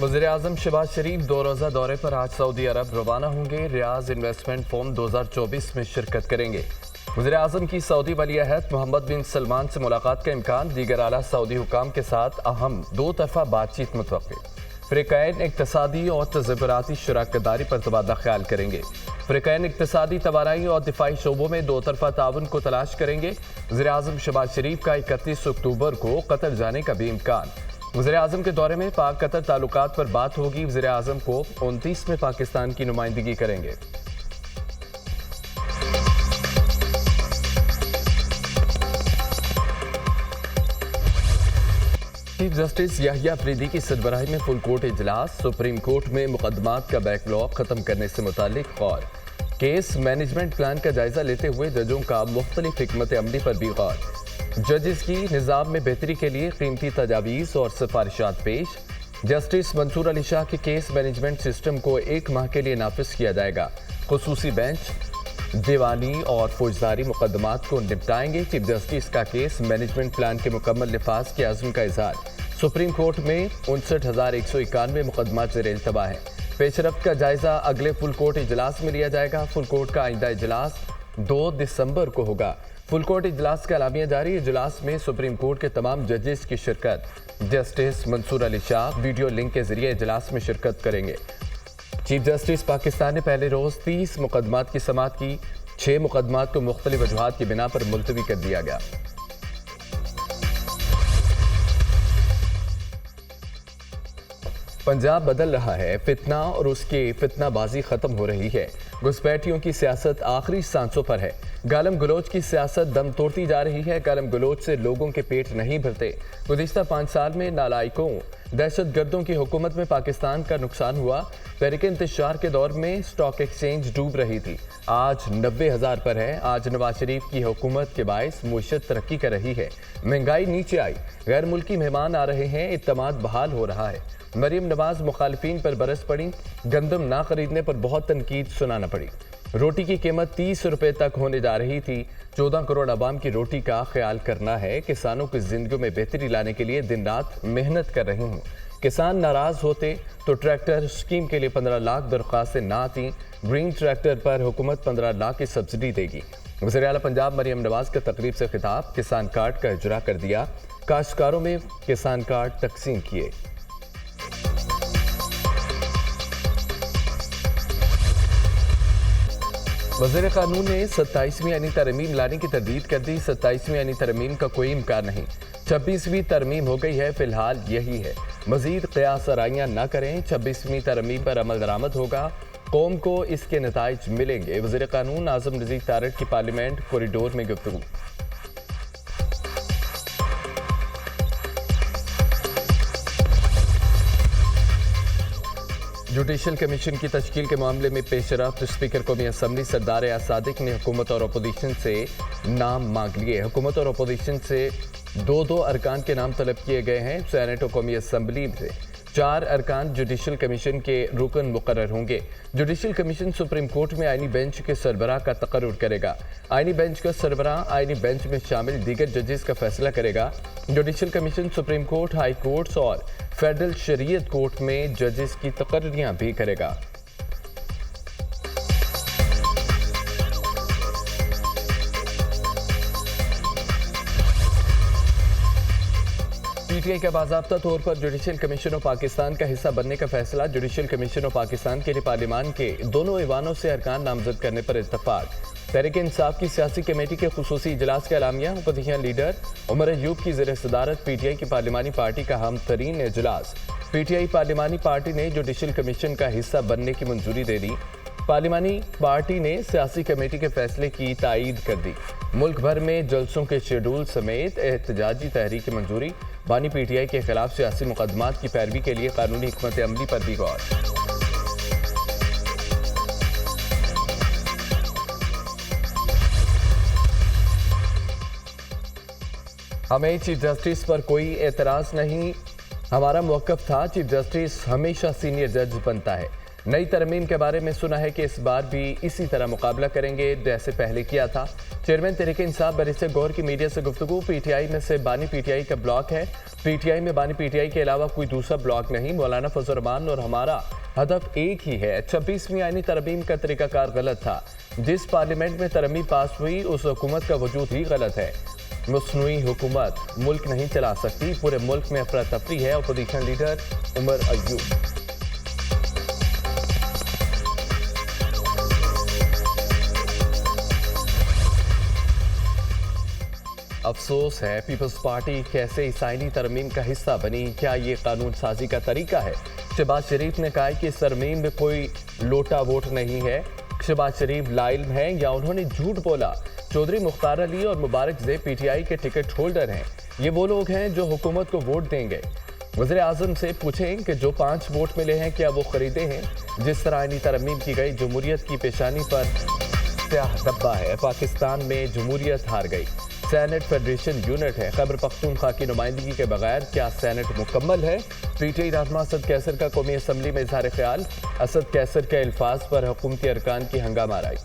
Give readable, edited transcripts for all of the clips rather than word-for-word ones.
वज़ीर-ए-आज़म शहबाज शरीफ 2 रोज़ा दौरे पर आज सऊदी अरब रवाना होंगे। रियाज इन्वेस्टमेंट फोरम 2024 में शिरकत करेंगे। वज़ीर-ए-आज़म की सऊदी वली-अहद मोहम्मद बिन सलमान से मुलाकात का इम्कान। दीगर आला सऊदी हुकाम के साथ अहम 2 तरफ़ा बातचीत मुतवक्किल। फ़रीक़ैन इक़्तिसादी और तज़व्वुराती शराकत-दारी पर तबादला ख्याल करेंगे। फ़रीक़ैन इक़्तिसादी, तवानाई और दिफ़ाई शोबों में 2 तरफ़ा ताउन को तलाश करेंगे। वज़ीर-ए-आज़म शहबाज शरीफ का 31 अक्टूबर को कतर जाने का भी इम्कान। वज़ीर-ए-आज़म के दौरे में पाक कतर ताल्लुकात पर बात होगी। वज़ीर-ए-आज़म को 29 में पाकिस्तान की नुमाइंदगी करेंगे। चीफ जस्टिस याहिया अफरीदी की सरबराही में फुल कोर्ट इजलास। सुप्रीम कोर्ट में मुकदमात का बैकलॉग खत्म करने से मुतालिक गौर। केस मैनेजमेंट प्लान का जायजा लेते हुए जजों का मुख्तलिफ हिकमत अमली पर भी गौर। जजेस की निज़ाम में बेहतरी के लिए कीमती तजावीज़ और सिफारिशात पेश। जस्टिस मंसूर अली शाह के केस मैनेजमेंट सिस्टम को 1 माह के लिए नाफिज किया जाएगा। खुसूसी बेंच दीवानी और फौजदारी मुकदमात को निपटाएंगे। चीफ जस्टिस का केस मैनेजमेंट प्लान के मुकम्मल निफाज के आज़म का इजहार। सुप्रीम कोर्ट में 59,191 मुकदमात ज़ेर इल्तवा हैं। पेशरफ्त का जायजा अगले फुल कोर्ट इजलास में लिया जाएगा। फुल कोर्ट का आइंदा इजलास 2 दिसंबर को होगा। फुल कोर्ट इजलास का एलामिया जारी। इजलास में सुप्रीम कोर्ट के तमाम जजेस की शिरकत। Justice Mansoor Ali Shah video link के जरिए इजलास में शिरकत करेंगे। चीफ जस्टिस पाकिस्तान ने पहले रोज 30 मुकदमात की समाअत की। 6 मुकदमात को मुख्तलिफ वजूहात की बिना पर मुलतवी कर दिया गया। पंजाब बदल रहा है, फितना और उसकी फितनाबाजी खत्म हो रही है। घुसपैठियों की सियासत आखिरी सांसों पर है। गालम गलोच की सियासत दम तोड़ती जा रही है। गालम गलोच से लोगों के पेट नहीं भरते। गुज़िश्ता 5 साल में नालायकों, दहशत गर्दों की हुकूमत में पाकिस्तान का नुकसान हुआ। तहरीक इंतशार के दौर में स्टॉक एक्सचेंज डूब रही थी, आज 90,000 पर है। आज नवाज शरीफ की हुकूमत के बायस मुईशत तरक्की कर रही है। महंगाई नीचे आई, गैर मुल्की मेहमान आ रहे हैं, इत्तमाद बहाल हो रहा है। मरीम नवाज मुखालिफिन पर बरस पड़ी। गंदम ना खरीदने पर बहुत तनकीद सुनाना पड़ी। रोटी की कीमत 30 रुपए तक होने जा रही थी। 14 करोड़ आवाम की रोटी का ख्याल करना है। किसानों की जिंदगी में बेहतरी लाने के लिए दिन रात मेहनत कर रही हूँ। किसान नाराज होते तो ट्रैक्टर स्कीम के लिए 15 लाख दरख्वास्तें ना आती। ग्रीन ट्रैक्टर पर हुकूमत 15 लाख की सब्सिडी देगी। वज़ीर आला पंजाब मरीम नवाज का तकरीब से खिताब। किसान कार्ड का इजरा कर दिया। काश्तकारों में किसान कार्ड तकसीम किए। वज़ीर कानून ने 27वीं आईनी तरमीम लाने की तरदीद कर दी। 27वीं आईनी तरमीम का कोई इम्कान नहीं। 26वीं तरमीम हो गई है, फिलहाल यही है। मजीद क़यास आराइयाँ न करें। 26वीं तरमीम पर अमल दरामद होगा, कौम को इसके नताइज मिलेंगे। वज़ीर कानून आज़म नज़ीर तारड़ की पार्लियामेंट कॉरिडोर में गुफ्तगू। जुडिशल कमीशन की तश्कील के मामले में पेशरफ्त। स्पीकर कौमी असम्बली सरदार याद सादिक ने हुकूमत और अपोजिशन से नाम मांग लिए। हुकूमत और अपोजिशन से 2 अरकान के नाम तलब किए गए हैं। सेनेट और कौमी असम्बली से 4 अरकान जुडिशल कमीशन के रुकन मुकर्रर होंगे। जुडिशल कमीशन सुप्रीम कोर्ट में आईनी बेंच के सरबराह का तकर्रुर करेगा। आईनी बेंच का सरबराह आईनी बेंच में शामिल दीगर जजेस का फैसला करेगा। Judicial commission supreme court, high courts और फेडरल शरीयत कोर्ट में जजेस की तकर्रियां भी करेगा। पीटीआई का बाज़ाब्ता तौर पर जुडिशल कमीशन ऑफ पाकिस्तान का हिस्सा बनने का फैसला। जुडिशल कमीशन ऑफ पाकिस्तान के लिए पार्लियामान के दोनों ऐवानों से अरकान नामजद करने पर इत्तफाक। तहरीक इंसाफ की सियासी कमेटी के खुसूसी इजलास का एलामिया। अपोजिशन लीडर उमर अयूब की ज़ेर सदारत पीटीआई की पार्लियामानी पार्टी का अहम तरीन इजलास। पीटीआई पार्लियामानी पार्टी ने जुडिशल कमीशन का हिस्सा बनने की मंजूरी दे दी। पार्लियामानी पार्टी ने सियासी कमेटी के फैसले की तायीद कर दी। मुल्क भर में जलसों के शेड्यूल समेत एहतजाजी तहरीक की मंजूरी। बानी पीटीआई के खिलाफ सियासी मुकदमात की पैरवी के लिए कानूनी हिकमत अमली पर भी गौर। हमें चीफ जस्टिस पर कोई एतराज नहीं, हमारा मौक़िफ़ था चीफ जस्टिस हमेशा सीनियर जज बनता है। नई तरमीम के बारे में सुना है कि इस बार भी इसी तरह मुकाबला करेंगे जैसे पहले किया था। चेयरमैन तहरीक इंसाफ बैरिस्टर गौहर की मीडिया से गुफ्तगू। पीटीआई में से बानी पीटीआई का ब्लॉक है। पीटीआई में बानी पीटीआई के अलावा कोई दूसरा ब्लॉक नहीं। मौलाना फजल रहमान और हमारा हदफ एक ही है। 26वीं आईनी तरमीम का तरीकाकार गलत था। जिस पार्लियामेंट में तरमीम पास हुई उस हुकूमत का वजूद ही गलत है। मसनूई हुकूमत मुल्क नहीं चला सकती। पूरे मुल्क में अफरा तफरी है। Opposition leader Umar Ayub. अफसोस है पीपल्स पार्टी कैसे इस आईनी तरमीम का हिस्सा बनी। क्या ये कानून साजी का तरीका है? शहबाज शरीफ ने कहा कि इस तरमीम में कोई लोटा वोट नहीं है। शहबाज शरीफ लाइल्म है या उन्होंने झूठ बोला? चौधरी मुख्तार अली और मुबारक ज़े पीटीआई के टिकट होल्डर हैं। ये वो लोग हैं जो हुकूमत को वोट देंगे। वज़ीर आज़म से पूछें कि जो 5 वोट मिले हैं क्या वो खरीदे हैं? जिस तरह आईनी तरमीम की गई जमहूरियत की पेशानी पर स्याह धब्बा है। पाकिस्तान में जमहूरियत हार गई। सेनेट फेडरेशन यूनिट है। खैबर पख्तूनख्वा की नुमाइंदगी के बगैर क्या सेनेट मुकम्मल है? पीटीआई रहनुमा असद कैसर का कौमी असम्बली में इजहार ख्याल। असद कैसर के अल्फाज पर हुकूमती अरकान की हंगामाराई।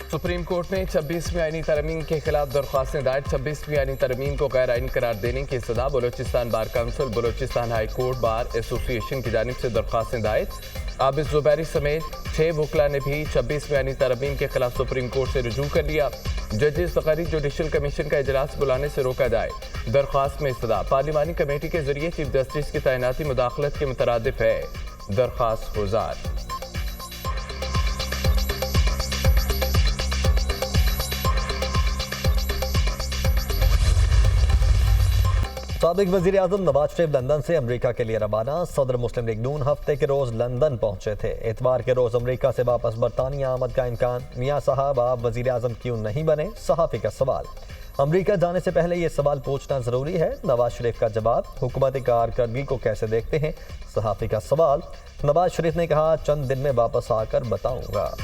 सुप्रीम कोर्ट में 26वीं आईनी तरमीम के खिलाफ दरख्वास्तें दायर। 26वीं आईनी तरमीम को गैर आईनी करार देने की सदा। Balochistan bar council, Balochistan high court bar association की जानिब से दरख्वास्तें दायर। आबिद जुबैरी समेत 6 वकला ने भी 26वीं आईनी तरमीम के खिलाफ सुप्रीम कोर्ट से रुजू कर लिया। जजेस तकारीर जुडिशल कमीशन का इजलास बुलाने से रोका जाए। दरख्वास्त में सदा पार्लिमानी कमेटी के जरिए चीफ जस्टिस की तैनाती मुदाखलत के मुतरादिफ है। दरख्वास्त गुजार। साबिक वज़ीर आज़म नवाज शरीफ लंदन से अमरीका के लिए रवाना। सदर मुस्लिम लीग नून हफ्ते के रोज़ लंदन पहुंचे थे। इतवार के रोज़ अमरीका से वापस बरतानिया आमद का इम्कान। मियाँ साहब आप वज़ीर आज़म क्यों नहीं बने? सहाफ़ी का सवाल। अमरीका जाने से पहले ये सवाल पूछना ज़रूरी है। नवाज शरीफ का जवाब। हुकूमती कारकर्दगी को कैसे देखते हैं? सहाफ़ी का सवाल। नवाज शरीफ ने कहा चंद दिन में वापस आकर बताऊँगा।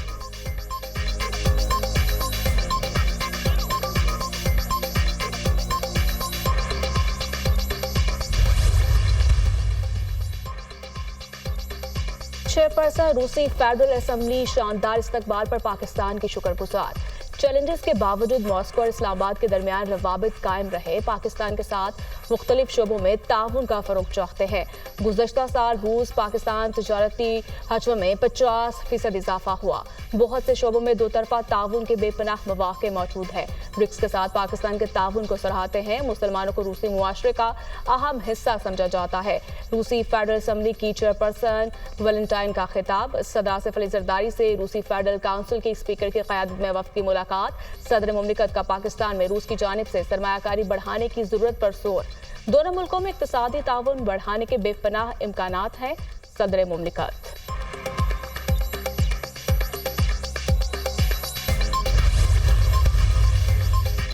चेयरपर्सन रूसी फेडरल असम्बली शानदार इस्तकबाल पर पाकिस्तान की शुक्रगुजार। चैलेंजेस के बावजूद मॉस्को और इस्लामाबाद के दरमियान रवाबित कायम रहे। पाकिस्तान के साथ मुख्तलिफ शोबों में ताउन का फरोग चाहते हैं। गुज़श्ता साल रूस पाकिस्तान तजारती हजम में 50% इजाफा हुआ। बहुत से शोबों में दो तरफा ताउन के बेपनाह मौक़े मौजूद है। ब्रिक्स के साथ पाकिस्तान के ताउन को सराहते हैं। मुसलमानों को रूसी मुआशरे का अहम हिस्सा समझा जाता है। रूसी फेडरल असम्बली की चेयरपर्सन वैलेंटाइन का खिताब। सदर आसिफ अली जरदारी से रूसी फेडरल काउंसिल के स्पीकर की क़यादत में वफ़द की मुलाकात। सदर मुमलिकत का पाकिस्तान में रूस की जानिब से सरमायाकारी बढ़ाने की जरूरत पर जोर। दोनों मुल्कों में इक़्तिसादी ताउन बढ़ाने के बेपनाह इम्कानात हैं। सदर मुमलिकत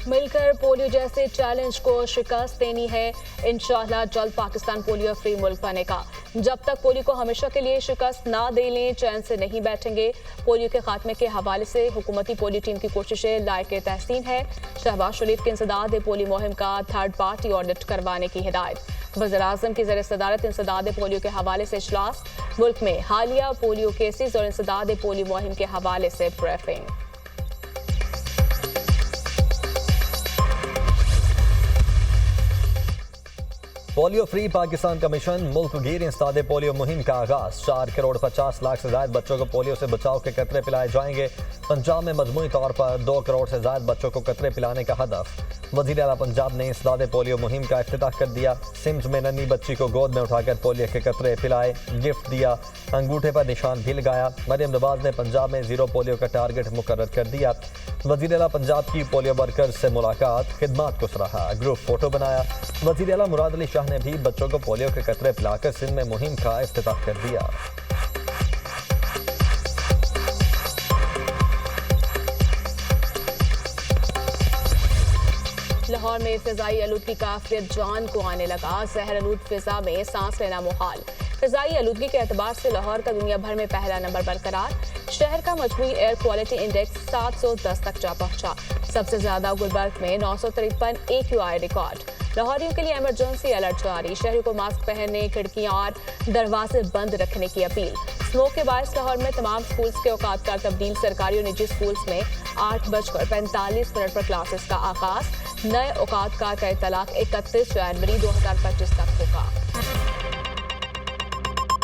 मिलकर पोलियो जैसे चैलेंज को शिकस्त देनी है। इंशाअल्लाह जल्द पाकिस्तान पोलियो फ्री मुल्क बनेगा। जब तक पोलियो को हमेशा के लिए शिकस्त ना दे लें चैन से नहीं बैठेंगे। पोलियो के खात्मे के हवाले से हुकूमती पोलियो टीम की कोशिशें लायक तहसीन है। शहबाज शरीफ के इंसदाद पोलियो मुहिम का थर्ड पार्टी ऑडिट करवाने की हिदायत। वज़ीर आज़म की ज़ेर सदारत इंसदाद पोलियो के हवाले से इजलास। मुल्क में हालिया पोलियो केसेस और इंसदाद पोलियो मुहिम के हवाले से ब्रीफिंग। पोलियो फ्री पाकिस्तान का मिशन मुल्क गिर इंसदाद पोलियो मुहिम का आगाज। 4 करोड़ 50 लाख से ज्यादा बच्चों को पोलियो से बचाव के कतरे पिलाए जाएंगे। पंजाब में मजमूई तौर पर 2 करोड़ से ज्यादा बच्चों को कतरे पिलाने का हदफ। वज़ीर आला पंजाब ने इंसदाद पोलियो मुहिम का इफ्तिताह कर दिया। सिम्स में नन्ही बच्ची को गोद में उठाकर पोलियो के कतरे पिलाए, गिफ्ट दिया, अंगूठे पर निशान भी लगाया। मरियम नवाज ने पंजाब में 0 पोलियो का टारगेट मुकर्रर कर दिया। वज़ीर आला पंजाब की पोलियो वर्कर्स से मुलाकात, खिदमात को सराहा, ग्रुप फोटो बनाया। वज़ीर आला मुराद अली शाह ने भी बच्चों को पोलियो के कतरे पिलाकर सिंध में मुहिम का इफ्तिताह कर दिया। लाहौर में फिजाई आलूदगी का आफियत जान को आने लगा। जहर आलूद फिजा में सांस लेना मुहाल। फिजाई आलूदगी के एतबार से लाहौर का दुनिया भर में पहला नंबर बरकरार। शहर का मजमूई एयर क्वालिटी इंडेक्स 710 तक जा पहुंचा। सबसे ज्यादा गुलबर्ग में 953 AQI रिकॉर्ड। लाहौरियों के लिए इमरजेंसी अलर्ट जारी, शहरों को मास्क पहनने, खिड़कियां और दरवाजे बंद रखने की अपील। स्मोक के बायस लाहौर में तमाम स्कूल्स के औकात का तब्दील, सरकारी और निजी स्कूल्स में 8:45 पर क्लासेस का आगाज। नए औकात का इतलाक 31 जनवरी 2025 तक होगा।